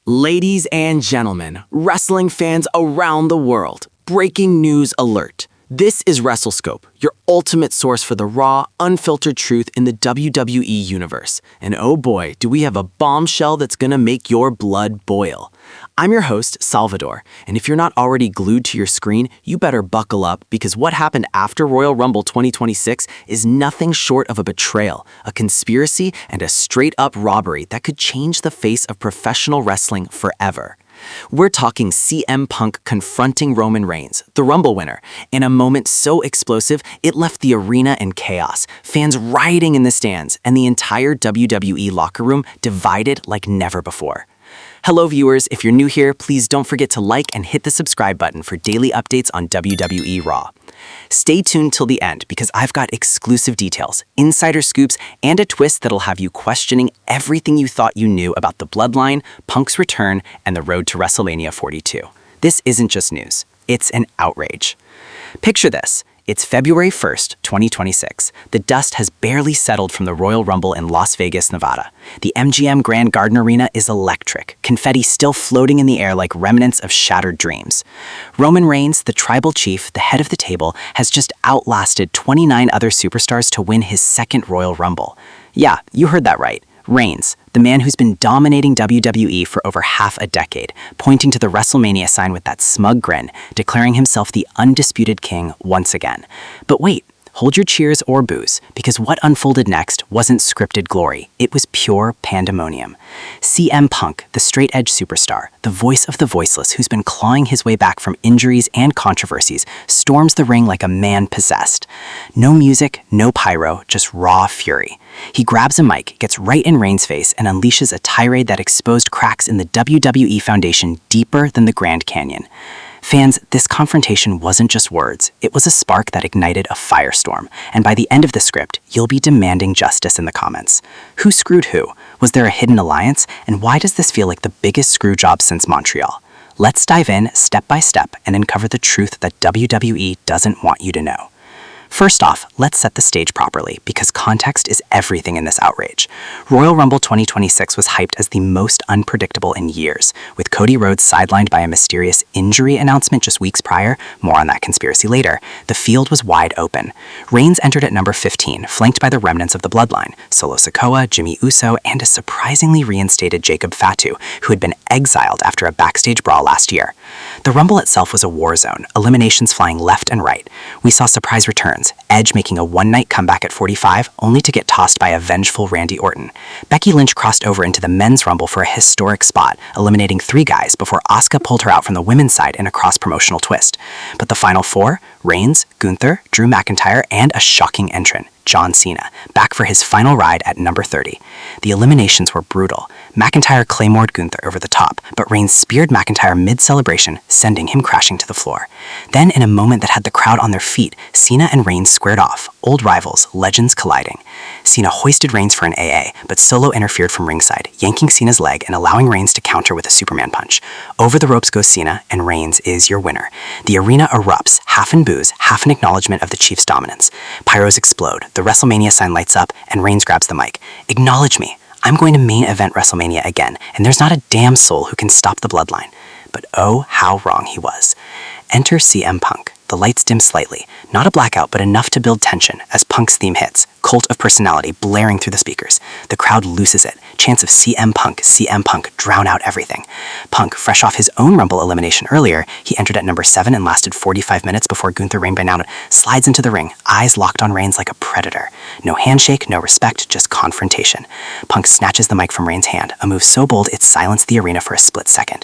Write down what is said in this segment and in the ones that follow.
Ladies and gentlemen, wrestling fans around the world, breaking news alert. This is WrestleScope, your ultimate source for the raw, unfiltered truth in the WWE universe. And oh boy, do we have a bombshell that's gonna make your blood boil. I'm your host, Salvador, and if you're not already glued to your screen, you better buckle up because what happened after Royal Rumble 2026 is nothing short of a betrayal, a conspiracy, and a straight-up robbery that could change the face of professional wrestling forever. We're talking CM Punk confronting Roman Reigns, the Rumble winner, in a moment so explosive it left the arena in chaos, fans rioting in the stands, and the entire WWE locker room divided like never before. Hello viewers, if you're new here, please don't forget to like and hit the subscribe button for daily updates on WWE Raw. Stay tuned till the end because I've got exclusive details, insider scoops, and a twist that'll have you questioning everything you thought you knew about the Bloodline, Punk's return, and the road to WrestleMania 42. This isn't just news, it's an outrage. Picture this. It's February 1st, 2026. The dust has barely settled from the Royal Rumble in Las Vegas, Nevada. The MGM Grand Garden Arena is electric, confetti still floating in the air like remnants of shattered dreams. Roman Reigns, the tribal chief, the head of the table, has just outlasted 29 other superstars to win his second Royal Rumble. Yeah, you heard that right. Reigns, the man who's been dominating WWE for over half a decade, pointing to the WrestleMania sign with that smug grin, declaring himself the undisputed king once again. But wait, hold your cheers or boos, because what unfolded next wasn't scripted glory, it was pure pandemonium. CM Punk, the straight-edge superstar, the voice of the voiceless who's been clawing his way back from injuries and controversies, storms the ring like a man possessed. No music, no pyro, just raw fury. He grabs a mic, gets right in Reigns' face, and unleashes a tirade that exposed cracks in the WWE Foundation deeper than the Grand Canyon. Fans, this confrontation wasn't just words, it was a spark that ignited a firestorm, and by the end of the script, you'll be demanding justice in the comments. Who screwed who? Was there a hidden alliance? And why does this feel like the biggest screw job since Montreal? Let's dive in step by step and uncover the truth that WWE doesn't want you to know. First off, let's set the stage properly, because context is everything in this outrage. Royal Rumble 2026 was hyped as the most unpredictable in years, with Cody Rhodes sidelined by a mysterious injury announcement just weeks prior. More on that conspiracy later. The field was wide open. Reigns entered at number 15, flanked by the remnants of the Bloodline, Solo Sikoa, Jimmy Uso, and a surprisingly reinstated Jacob Fatu, who had been exiled after a backstage brawl last year. The Rumble itself was a war zone, eliminations flying left and right. We saw surprise returns, Edge making a one-night comeback at 45, only to get tossed by a vengeful Randy Orton. Becky Lynch crossed over into the men's Rumble for a historic spot, eliminating 3 guys before Asuka pulled her out from the women's side in a cross-promotional twist. But the final 4, Reigns, Gunther, Drew McIntyre, and a shocking entrant, John Cena, back for his final ride at number 30. The eliminations were brutal. McIntyre claymored Gunther over the top, but Reigns speared McIntyre mid-celebration, sending him crashing to the floor. Then, in a moment that had the crowd on their feet, Cena and Reigns squared off, old rivals, legends colliding. Cena hoisted Reigns for an AA, but Solo interfered from ringside, yanking Cena's leg and allowing Reigns to counter with a Superman punch. Over the ropes goes Cena, and Reigns is your winner. The arena erupts, half in boos, half in acknowledgement of the Chief's dominance. Pyros explode, the WrestleMania sign lights up, and Reigns grabs the mic. Acknowledge me. I'm going to main event WrestleMania again, and there's not a damn soul who can stop the Bloodline. But oh, how wrong he was. Enter CM Punk. The lights dim slightly, not a blackout but enough to build tension as Punk's theme hits, Cult of Personality blaring through the speakers. The crowd loses it, chants of CM Punk drown out everything. Punk, fresh off his own Rumble elimination earlier, he entered at number 7 and lasted 45 minutes before Gunther rained by now slides into the ring, eyes locked on Reigns like a predator. No handshake, no respect, just confrontation. Punk snatches the mic from Reigns' hand, a move so bold it silenced the arena for a split second.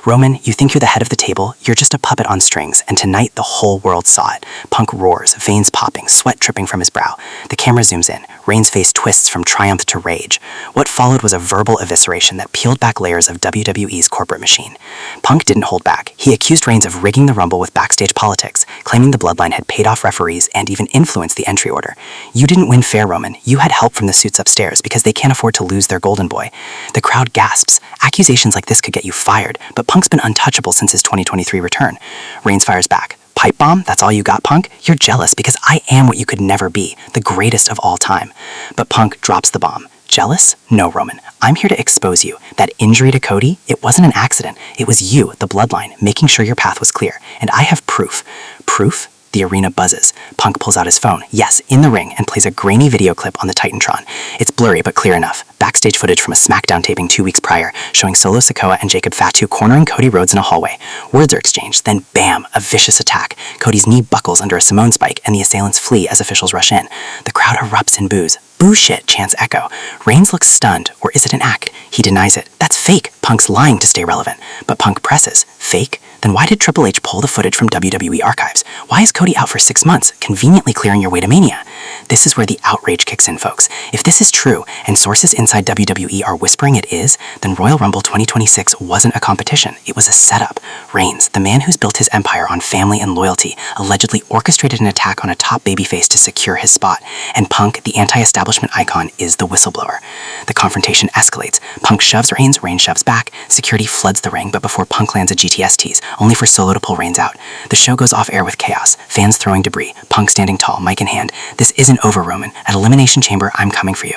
Roman, you think you're the head of the table? You're just a puppet on strings, and tonight the whole world saw it. Punk roars, veins popping, sweat dripping from his brow. The camera zooms in. Reigns' face twists from triumph to rage. What followed was a verbal evisceration that peeled back layers of WWE's corporate machine. Punk didn't hold back. He accused Reigns of rigging the Rumble with backstage politics, claiming the Bloodline had paid off referees and even influenced the entry order. You didn't win fair, Roman. You had help from the suits upstairs because they can't afford to lose their golden boy. The crowd gasps. Accusations like this could get you fired, but Punk's been untouchable since his 2023 return. Reigns fires back. Pipe bomb? That's all you got, Punk? You're jealous because I am what you could never be, the greatest of all time. But Punk drops the bomb. Jealous? No, Roman. I'm here to expose you. That injury to Cody, it wasn't an accident. It was you, the bloodline, making sure your path was clear. And I have proof. Proof? The arena buzzes. Punk pulls out his phone, yes, in the ring, and plays a grainy video clip on the Titantron. It's blurry but clear enough. Backstage footage from a SmackDown taping 2 weeks prior, showing Solo Sikoa and Jacob Fatu cornering Cody Rhodes in a hallway. Words are exchanged, then bam, a vicious attack. Cody's knee buckles under a Simone spike, and the assailants flee as officials rush in. The crowd erupts in boos. Boo shit, chants echo. Reigns looks stunned, or is it an act? He denies it. That's fake. Punk's lying to stay relevant. But Punk presses. Fake? Then why did Triple H pull the footage from WWE archives? Why is Cody out for 6 months, conveniently clearing your way to Mania? This is where the outrage kicks in, folks. If this is true, and sources inside WWE are whispering it is, then Royal Rumble 2026 wasn't a competition. It was a setup. Reigns, the man who's built his empire on family and loyalty, allegedly orchestrated an attack on a top babyface to secure his spot. And Punk, the anti-establishment icon, is the whistleblower. The confrontation escalates. Punk shoves Reigns, Reigns shoves back. Security floods the ring, but before Punk lands a GTS tease, only for Solo to pull Reigns out. The show goes off air with chaos, fans throwing debris, Punk standing tall, mic in hand. This isn't over, Roman. At Elimination Chamber, I'm coming for you.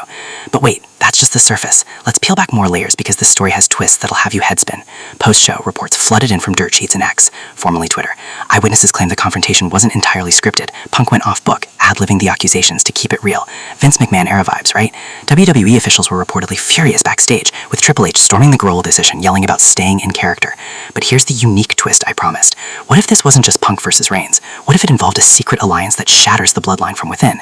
But wait, that's just the surface. Let's peel back more layers because this story has twists that'll have you headspin. Post-show, reports flooded in from dirt sheets and X, formerly Twitter. Eyewitnesses claim the confrontation wasn't entirely scripted. Punk went off-book, ad-libbing the accusations to keep it real. Vince McMahon era vibes, right? WWE officials were reportedly furious backstage, with Triple H storming the Grohl decision, yelling about staying in character. But here's the unique twist I promised. What if this wasn't just Punk versus Reigns? What if it involved a secret alliance that shatters the bloodline from within?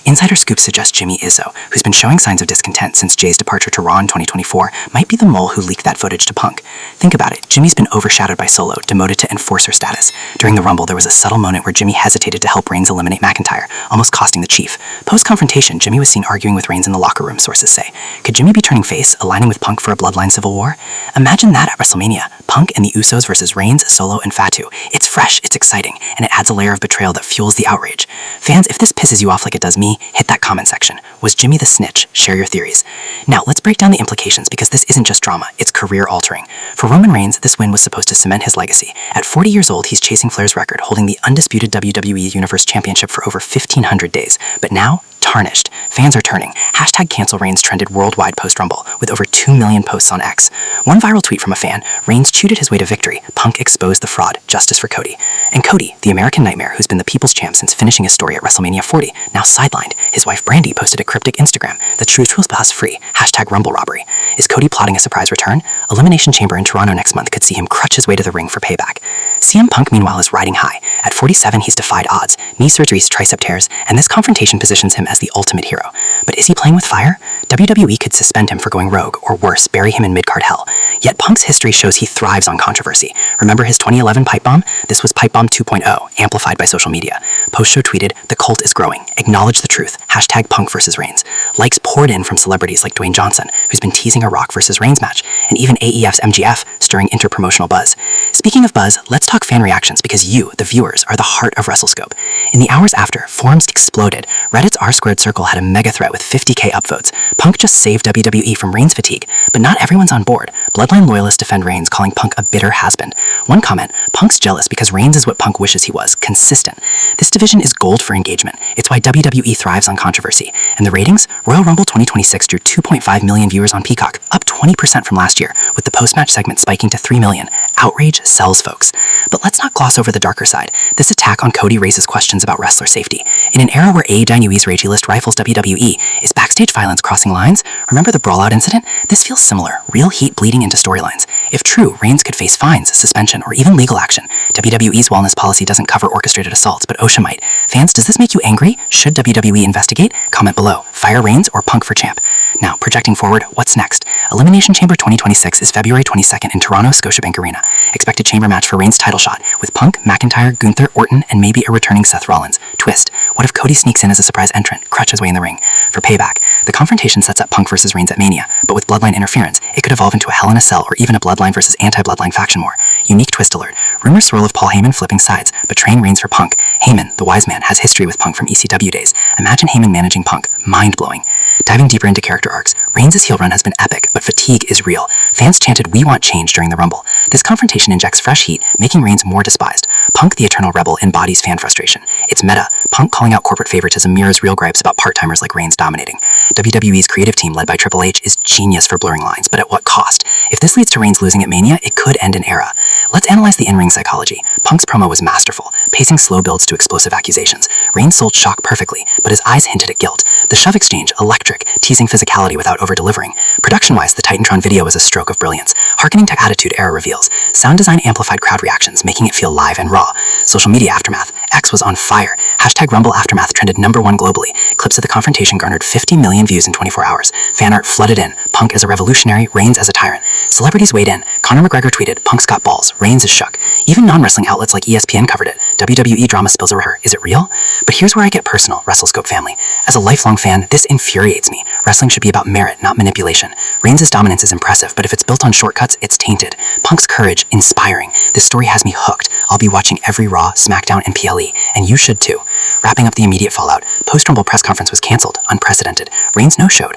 Insider scoops suggest Jimmy Izzo, who's been showing signs of discontent since Jay's departure to Raw in 2024, might be the mole who leaked that footage to Punk. Think about it. Jimmy's been overshadowed by Solo, demoted to enforcer status. During the Rumble, there was a subtle moment where Jimmy hesitated to help Reigns eliminate McIntyre, almost costing the Chief. Post-confrontation, Jimmy was seen arguing with Reigns in the locker room, sources say. Could Jimmy be turning face, aligning with Punk for a bloodline civil war? Imagine that at WrestleMania. Punk and the Usos versus Reigns, Solo, and Fatu. It's fresh, it's exciting, and it adds a layer of betrayal that fuels the outrage. Fans, if this pisses you off like it does me, hit that comment section. Was Jimmy the snitch? Share your theories. Now, let's break down the implications because this isn't just drama, it's career-altering. For Roman Reigns, this win was supposed to cement his legacy. At 40 years old, he's chasing Flair's record, holding the undisputed WWE Universe Championship for over 1,500 days. But now, tarnished. Fans are turning. Hashtag cancel Reigns trended worldwide post-Rumble, with over 2 million posts on X. One viral tweet from a fan, Reigns cheated his way to victory. Punk exposed the fraud. Justice for Cody. And Cody, the American Nightmare, who's been the people's champ since finishing his story at WrestleMania 40, now sidelined. His wife Brandy posted a cryptic Instagram. The truth will pass free. Hashtag Rumble robbery. Is Cody plotting a surprise return? Elimination Chamber in Toronto next month could see him crutch his way to the ring for payback. CM Punk, meanwhile, is riding high. At 47, he's defied odds. Knee surgeries, tricep tears, and this confrontation positions him as the ultimate hero. But is he playing with fire? WWE could suspend him for going rogue, or worse, bury him in mid-card hell. Yet Punk's history shows he thrives on controversy. Remember his 2011 pipe bomb? This was Pipe Bomb 2.0, amplified by social media. Post-show tweeted, "The cult is growing. Acknowledge the truth. Hashtag Punk versus Reigns." Likes poured in from celebrities like Dwayne Johnson, who's been teasing a Rock versus Reigns match, and even AEF's MGF, stirring interpromotional buzz. Speaking of buzz, let's talk fan reactions because you, the viewers, are the heart of WrestleScope. In the hours after, forums exploded. Reddit's R² Circle had a mega threat with 50k upvotes. Punk just saved WWE from Reigns fatigue, but not everyone's on board. Bloodline loyalists defend Reigns, calling Punk a bitter has-been. One comment, Punk's jealous because Reigns is what Punk wishes he was, consistent. This division is gold for engagement. It's why WWE thrives on controversy. And the ratings? Royal Rumble 2026 drew 2.5 million viewers on Peacock, up 20% from last year, with the post-match segment spiking to 3 million. Outrage sells, folks. But let's not gloss over the darker side. This attack on Cody raises questions about wrestler safety. In an era where AEW's Ragey List rifles WWE, is backstage violence crossing lines? Remember the brawlout incident? This feels similar, real heat bleeding into storylines. If true, Reigns could face fines, suspension, or even legal action. WWE's wellness policy doesn't cover orchestrated assaults, but OSHA might. Fans, does this make you angry? Should WWE investigate? Comment below. Fire Reigns or Punk for champ? Now, projecting forward, what's next? Elimination Chamber 2026 is February 22nd in Toronto, Scotiabank Arena. Expected chamber match for Reigns' title shot, with Punk, McIntyre, Gunther, Orton, and maybe a returning Seth Rollins. Twist. What if Cody sneaks in as a surprise entrant, crutch his way in the ring? For payback, the confrontation sets up Punk versus Reigns at Mania, but with bloodline interference, it could evolve into a Hell in a Cell or even a bloodline versus anti-bloodline faction war. Unique twist alert. Rumors swirl of Paul Heyman flipping sides, betraying Reigns for Punk. Heyman, the wise man, has history with Punk from ECW days. Imagine Heyman managing Punk. Mind-blowing. Diving deeper into character arcs, Reigns' heel run has been epic, but fatigue is real. Fans chanted, "We want change" during the Rumble. This confrontation injects fresh heat, making Reigns more despised. Punk, the eternal rebel, embodies fan frustration. It's meta. Punk calling out corporate favoritism mirrors real gripes about part-timers like Reigns dominating. WWE's creative team, led by Triple H, is genius for blurring lines, but at what cost? If this leads to Reigns losing at Mania, it could end an era. Let's analyze the in-ring psychology. Punk's promo was masterful, pacing slow builds to explosive accusations. Reigns sold shock perfectly, but his eyes hinted at guilt. The shove exchange, electric, teasing physicality without over-delivering. Production-wise, the Titantron video was a stroke of brilliance. Harkening to Attitude Era reveals. Sound design amplified crowd reactions, making it feel live and raw. Social media aftermath. X was on fire. Hashtag Rumble Aftermath trended #1 globally. Clips of the confrontation garnered 50 million views in 24 hours. Fan art flooded in. Punk as a revolutionary, Reigns as a tyrant. Celebrities weighed in. Conor McGregor tweeted, "Punk's got balls. Reigns is shook." Even non-wrestling outlets like ESPN covered it. WWE drama spills over her. Is it real? But here's where I get personal, WrestleScope family. As a lifelong fan, this infuriates me. Wrestling should be about merit, not manipulation. Reigns' dominance is impressive, but if it's built on shortcuts, it's tainted. Punk's courage, inspiring. This story has me hooked. I'll be watching every Raw, SmackDown, and PLE, and you should too. Wrapping up the immediate fallout, post-Rumble press conference was cancelled, unprecedented. Reigns no-showed.